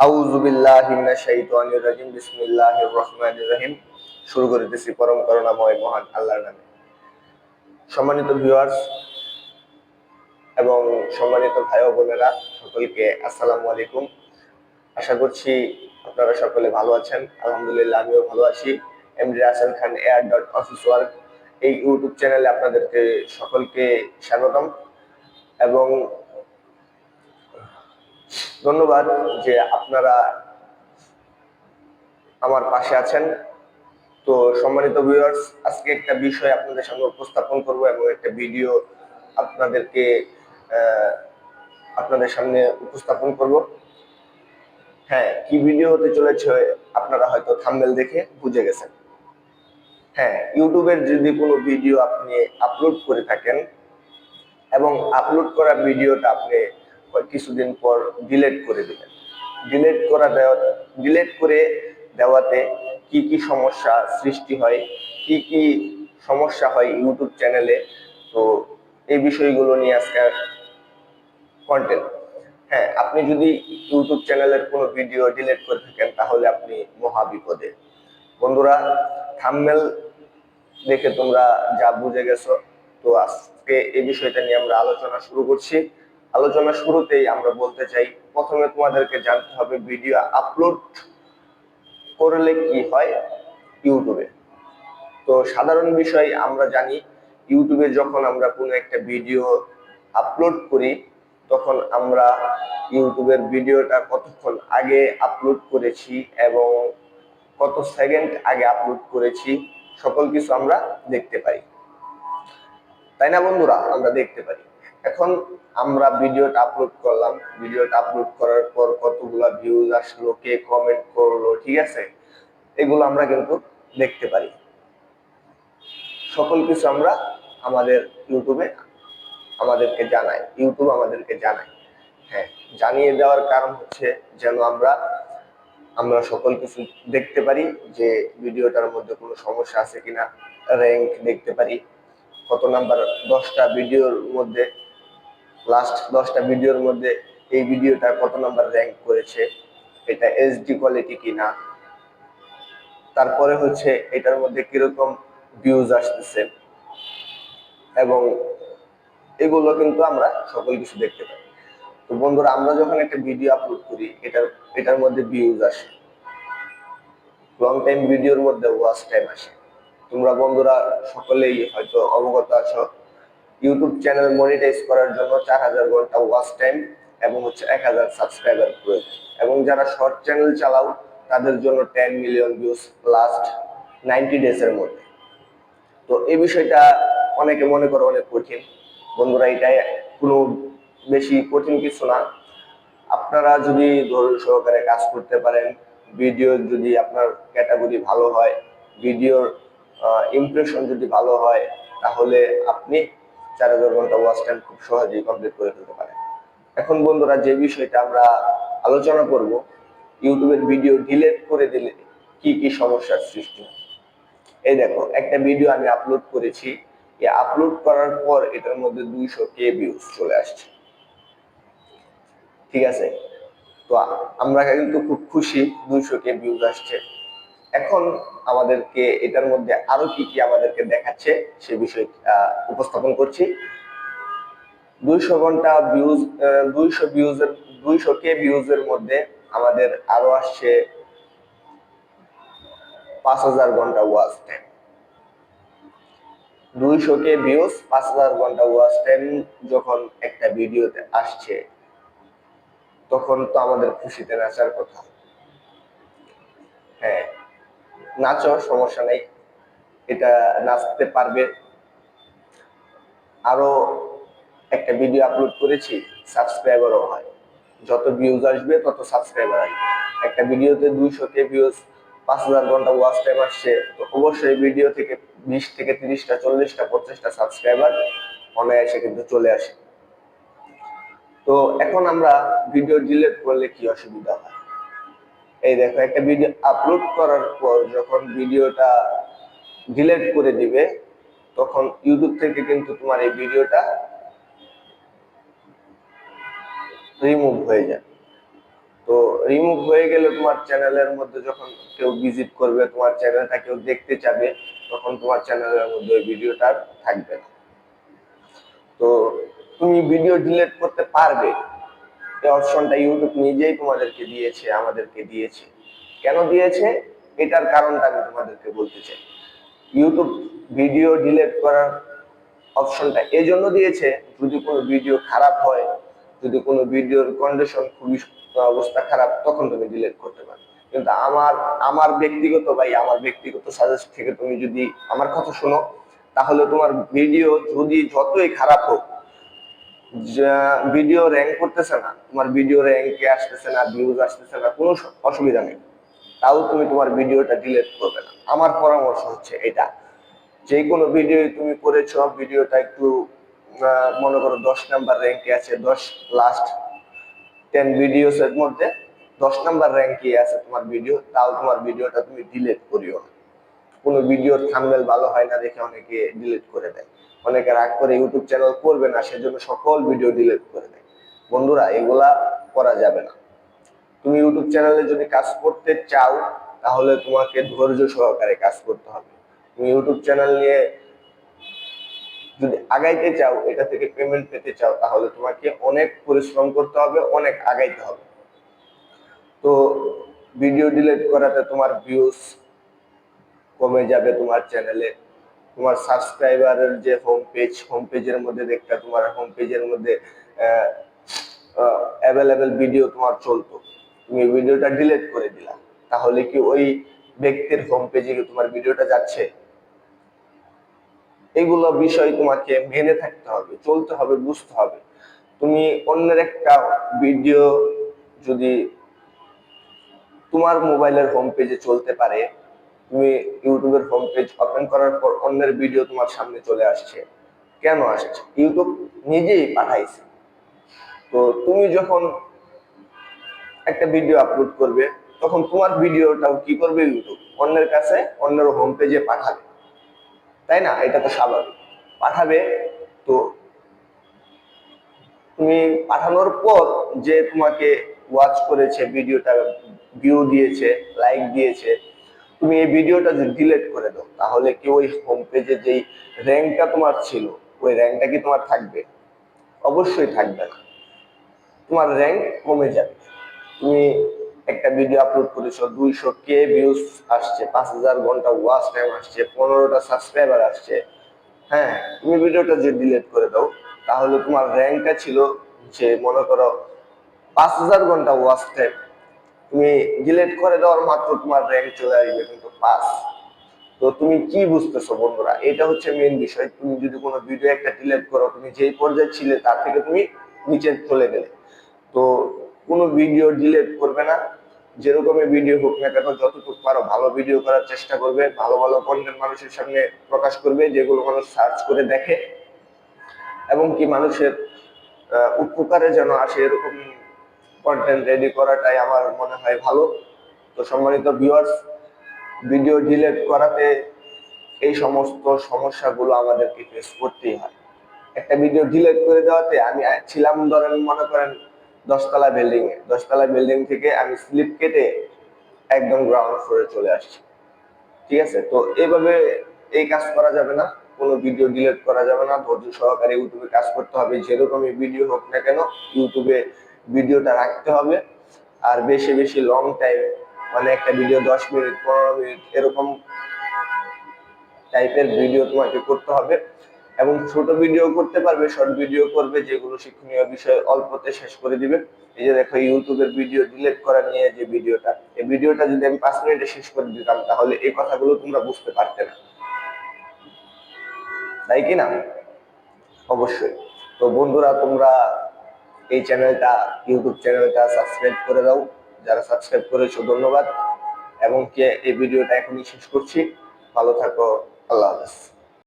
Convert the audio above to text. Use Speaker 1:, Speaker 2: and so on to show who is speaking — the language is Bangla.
Speaker 1: আউযু বিল্লাহি মিনাশ শাইতানির রাজিম। বিসমিল্লাহির রহমানির রহিম। শুরু করিতেছি পরম করুণাময় মহান আল্লাহর নামে। সম্মানিত ভিউয়ার্স এবং সম্মানিত ভাই ও বোনেরা, সকলকে আসসালামু আলাইকুম। আশা করছি আপনারা সকলে ভালো আছেন। আলহামদুলিল্লাহ, আমিও ভালো আছি। এমডি রাসেল খান air.official এই ইউটিউব চ্যানেলে আপনাদেরকে সকলকে স্বাগতম এবং ধন্যবাদ যে আপনারা আমার পাশে আছেন। তো সম্মানিত ভিউয়ার্স, আজকে একটা বিষয় আপনাদের সামনে উপস্থাপন করব এবং একটা ভিডিও আপনাদেরকে আপনাদের সামনে উপস্থাপন করব। হ্যাঁ, কি ভিডিও হতে চলেছে আপনারা হয়তো থাম্বনেল দেখে বুঝে গেছেন। হ্যাঁ, ইউটিউবের যদি কোনো ভিডিও আপনি আপলোড করে থাকেন এবং আপলোড করা ভিডিওটা আপনি কিছুদিন পর ডিলিট করে দিবেন। ডিলিট করে দেওয়াতে কি কি সমস্যা সৃষ্টি হয়, কি কি সমস্যা হয় ইউটিউব চ্যানেলে, তো এই বিষয়গুলো নিয়ে আজকে কন্টেন্ট। হ্যাঁ, আপনি যদি ইউটিউব চ্যানেলের কোনো ভিডিও ডিলিট করে থাকেন তাহলে আপনি মহা বিপদে। বন্ধুরা, থাম্বনেল দেখে তোমরা যা বুঝে গেছো। তো আজকে এই বিষয়টা নিয়ে আমরা আলোচনা শুরু করছি। আলোচনা শুরুতেই আমরা বলতে চাই, প্রথমে তোমাদেরকে জানতে হবে ভিডিও আপলোড করলে কি হয় ইউটিউবে। তো সাধারণ বিষয় আমরা জানি, ইউটিউবে যখন আমরা কোনো একটা ভিডিও আপলোড করি তখন আমরা ইউটিউবের ভিডিওটা কতক্ষণ আগে আপলোড করেছি এবং কত সেকেন্ড আগে আপলোড করেছি সকল কিছু আমরা দেখতে পাই, তাই না বন্ধুরা? আমরা দেখতে পারি। এখন আমরা ভিডিওটা আপলোড করলাম, ভিডিওটা আপলোড করার পর কতগুলা ভিউজ আসলো, কে কমেন্ট করলো, ঠিক আছে, এগুলো আমরা কিন্তু দেখতে পারি। সকল কিছু আমরা আমাদের ইউটিউবে ইউটিউব আমাদেরকে জানায়। হ্যাঁ, জানিয়ে দেওয়ার কারণ হচ্ছে যেন আমরা সকল কিছু দেখতে পারি, যে ভিডিওটার মধ্যে কোনো সমস্যা আছে কিনা, র্যাঙ্ক দেখতে পারি, কত নাম্বার, 10টা ভিডিওর মধ্যে, লাস্ট 10টা ভিডিওর মধ্যে এই ভিডিওটা কত নাম্বার র্যাঙ্ক করেছে, এটা এইচডি কোয়ালিটি কিনা, তারপরে হচ্ছে এটার মধ্যে কিরকম ভিউজ আসতেছে, এবং এগুলো কিন্তু আমরা সকল কিছু দেখতে পাই। তো বন্ধুরা, আমরা যখন একটা ভিডিও আপলোড করি, এটার মধ্যে ভিউজ আসে, লং টাইম ভিডিওর মধ্যে ওয়াচ টাইম আসে। তোমরা বন্ধুরা সকলেই হয়তো অবগত আছো, ইউটিউব চ্যানেল মনিটাইজ করার জন্য 4000 ঘন্টা ওয়াচ টাইম এবং হচ্ছে 1000 সাবস্ক্রাইবার প্রয়োজন। এবং যারা শর্ট চ্যানেল চালাও তাদের জন্য 10 মিলিয়ন ভিউজ লাস্ট 90 ডেজ এর মধ্যে। তো এই বিষয়টা অনেকে মনে করে অনেক কঠিন। বন্ধুরা, এটাই কোনো বেশি কঠিন কিছু না। আপনারা যদি ধৈর্য সহকারে কাজ করতে পারেন, ভিডিও যদি আপনার ক্যাটাগরি ভালো হয়, ভিডিওর ইমপ্রেশন যদি ভালো হয়, তাহলে আপনি 4000 ঘন্টা ওয়াচ টাইম খুব সহজেই কমপ্লিট করে ফেলতে পারেন। এখন বন্ধুরা, যে বিষয়টা আমরা আলোচনা করব, ইউটিউবের ভিডিও ডিলিট করে দিলে কি কি সমস্যার সৃষ্টি হয়। এই দেখো, একটা ভিডিও আমি আপলোড করেছি, এই আপলোড করার পর এটার মধ্যে 200K ভিউজ চলে আসছে, ঠিক আছে। তো আমরা কিন্তু খুব খুশি, 200K ভিউজ আসছে। এখন আমাদেরকে এটার মধ্যে আরো কি কি আমাদেরকে দেখাচ্ছে সে বিষয় উপস্থাপন করছি। 200 ঘন্টা ভিউজ, 200K ভিউজের মধ্যে আমাদের আরো আসছে 5000 ঘন্টা ওয়াচ টাইম। 200K ভিউজ, 5000 ঘন্টা ওয়াচ টাইম যখন একটা ভিডিওতে আসছে, তখন তো আমাদের খুশিতে নাচার কথা। হ্যাঁ, নাচো, সমস্যা নেই, এটা নাচতে পারবে। আরো একটা ভিডিও আপলোড করেছি, সাবস্ক্রাইবারও হয়, যত ভিউজ আসবে তত সাবস্ক্রাইবার আসবে। একটা ভিডিওতে 200K ভিউজ, 5000 ঘন্টা ওয়াচ টাইম আসছে, তো অবশ্যই ভিডিও থেকে 20 থেকে 30টা, 40টা, 50টা সাবস্ক্রাইবার অনায়াসে কিন্তু চলে আসে। তো এখন আমরা ভিডিও ডিলিট করলে কি অসুবিধা হয়। এই দেখো, একটা ভিডিও আপলোড করার পর যখন ভিডিওটা ডিলিট করে দিবে, তখন ইউটিউব থেকে কিন্তু তোমার এই ভিডিওটা রিমুভ হয়ে যায়। তো তো রিমুভ হয়ে গেলে তোমার চ্যানেলের মধ্যে যখন কেউ ভিজিট করবে, তোমার চ্যানেলটা কেউ দেখতে চাবে, তখন তোমার চ্যানেলের মধ্যে ওই ভিডিওটা থাকবে না। তো তুমি ভিডিও ডিলিট করতে পারবে, এই অপশনটা ইউটিউব নিজেই তোমাদেরকে দিয়েছে, আমাদেরকে দিয়েছে। কেন দিয়েছে এটার কারণটা আমি তোমাদেরকে বলতে চাই। ইউটিউব ভিডিও ডিলিট করার অপশনটা এই জন্য দিয়েছে, যদি কোনো ভিডিও খারাপ হয়, যদি কোনো ভিডিওর কন্ডিশন খুবই অবস্থা খারাপ, তখন তুমি ডিলিট করতে পারো। কিন্তু আমার ব্যক্তিগত আমার ব্যক্তিগত সাজেস্ট থেকে তুমি যদি আমার কথা শোনো, তাহলে তোমার ভিডিও যদি যতই খারাপ হোক, ভিডিও র্যাঙ্ক করতেছে না, তোমার ভিডিও র্যাঙ্কে আসতেছে না, ভিউজ আসতেছে না, কোনো অসুবিধা নেই, তাও তুমি তোমার ভিডিওটা ডিলিট করবে না। আমার পরামর্শ হচ্ছে এটা, যে কোনো ভিডিও তুমি করেছো, ভিডিওটা একটু মনে করো 10 নাম্বার র্যাঙ্কে আছে, 10 লাস্ট 10 ভিডিওস এর মধ্যে 10 নাম্বার র্যাঙ্কে আছে তোমার ভিডিও, তাও তোমার ভিডিওটা তুমি ডিলিট করিও না। কোনো ভিডিওর থাম্বনেল ভালো হয় না দেখে অনেকে ডিলিট করে দেয়, অনেকে রাগ করে ইউটিউব চ্যানেল করবে না, সেজন্য সকল ভিডিও ডিলিট করে দেয়। বন্ধুরা, এগুলা করা যাবে না। তুমি ইউটিউব চ্যানেলে যদি কাজ করতে চাও, তাহলে তোমাকে ধৈর্য সহকারে কাজ করতে হবে। তুমি ইউটিউব চ্যানেল নিয়ে যদি আগাইতে চাও, এটা থেকে পেমেন্ট পেতে চাও, তাহলে তোমাকে অনেক পরিশ্রম করতে হবে, অনেক আগাইতে হবে। তো ভিডিও ডিলিট করাতে তোমার ভিউজ কমে যাবে তোমার চ্যানেলে, তোমার সাবস্ক্রাইবারের যে হোম পেজের মধ্যে দেখতে, তোমার হোম পেজের মধ্যে অ্যাভেলেবেল ভিডিও তোমার চলতো, তুমি ভিডিওটা ডিলিট করে দিলা, তাহলে কি ওই ব্যক্তির হোম পেজে কি তোমার ভিডিওটা যাচ্ছে? এগুলো বিষয় তোমাকে মেনে থাকতে হবে, চলতে হবে, বুঝতে হবে। তুমি অন্যের একটা ভিডিও যদি তোমার মোবাইলের হোম পেজে চলতে পারে, তুমি ইউটিউবের হোম পেজ ওপেন করার পর অন্যের ভিডিও তোমার সামনে চলে আসছে, কেন আসছে? ইউটিউব নিজেই পাঠাইছে। তো তুমি যখন একটা ভিডিও আপলোড করবে, তখন তোমার ভিডিওটাও কি করবে? ইউটিউব অন্যের কাছে, অন্যের হোম পেজে পাঠাবে, তাই না? এটা তো স্বাভাবিক, পাঠাবে। তো তুমি পাঠানোর পর যে তোমাকে ওয়াচ করেছে, ভিডিওটা ভিউ দিয়েছে, লাইক দিয়েছে, তুমি এই ভিডিওটা যদি ডিলিট করে দাও, তাহলে কি ওই হোম পেজে যেই র্যাঙ্কটা তোমার ছিল, ওই র্যাঙ্কটা কি তোমার থাকবে? অবশ্যই থাকবে না, তোমার র্যাঙ্ক কমে যাবে। তুমি একটা ভিডিও আপলোড করেছো, 200K ভিউজ আসছে, 5000 ঘন্টা ওয়াচ টাইম আসছে, 15টা সাবস্ক্রাইবার আসছে, হ্যাঁ, তুমি ভিডিওটা যে ডিলিট করে দাও, তাহলে তোমার র্যাঙ্কটা ছিল যে মনে করো 5000 ঘন্টা ওয়াচ টাইম, তুমি ডিলিট করে দেওয়ার মাত্র তোমার র্যাঙ্ক চলে আসবে কিন্তু 5। তো তুমি কি বুঝতেছো বন্ধুরা? এটা হচ্ছে মেইন বিষয়। তুমি যদি কোনো ভিডিও একটা ডিলিট করো, তুমি যেই পর্যায়ে ছিলে তার থেকে তুমি নিচে চলে গেলে। তো কোনো ভিডিও ডিলিট করবে না, যেরকমই ভিডিও হোক না কেন, যতটুকু পারো ভালো ভিডিও করার চেষ্টা করবে, ভালো ভালো কন্টেন্ট মানুষের সামনে প্রকাশ করবে, যেগুলো মানুষ সার্চ করে দেখে এবং কি মানুষের উপকারে যেন আসে, এরকম কন্টেন্ট রেডি করাটাই আমার মনে হয় ভালো। তো সম্মানিত ভিউয়ার্স, ভিডিও ডিলিট করাতে এই সমস্ত সমস্যাগুলো আমাদেরকে ফেস করতেই হয়। একটা ভিডিও ডিলিট করে দেওয়াতে, আমি ছিলাম ধরেন মনে করেন 10তলা বিল্ডিং এ, 10তলা বিল্ডিং থেকে আমি স্লিপ কেটে একদম গ্রাউন্ড ফ্লোরে চলে আসছি, ঠিক আছে? তো এইভাবে এই কাজ করা যাবে না, কোনো ভিডিও ডিলিট করা যাবে না, ধৈর্য সহকারে ইউটিউবে কাজ করতে হবে, যেরকমই ভিডিও হোক না কেন ইউটিউবে ভিডিওটা রাখতে হবে। আর বেশি বেশি লং টাইম, মানে একটা ভিডিও 10 মিনিট 15 মিনিট এরকম টাইপের ভিডিও তোমাকে করতে হবে। এবং ছোট ভিডিও করতে পারবে, শর্ট ভিডিও করবে, যেগুলো শিক্ষণীয় বিষয় অল্পতে শেষ করে দিবে। এই যে দেখো, ইউটিউবের ভিডিও ডিলিট করা নিয়ে যে ভিডিওটা, এই ভিডিওটা যদি আমি 5 মিনিটে শেষ করে দিতাম, তাহলে এই কথাগুলো তোমরা বুঝতে পারতে না, তাই কি না? অবশ্যই। তো বন্ধুরা, তোমরা এই চ্যানেলটা, ইউটিউব চ্যানেলটা সাবস্ক্রাইব করে দাও। যারা সাবস্ক্রাইব করেছো ধন্যবাদ। এবং কি এই ভিডিওটা এখনই শেষ করছি। ভালো থাকো, আল্লাহ হাফেজ।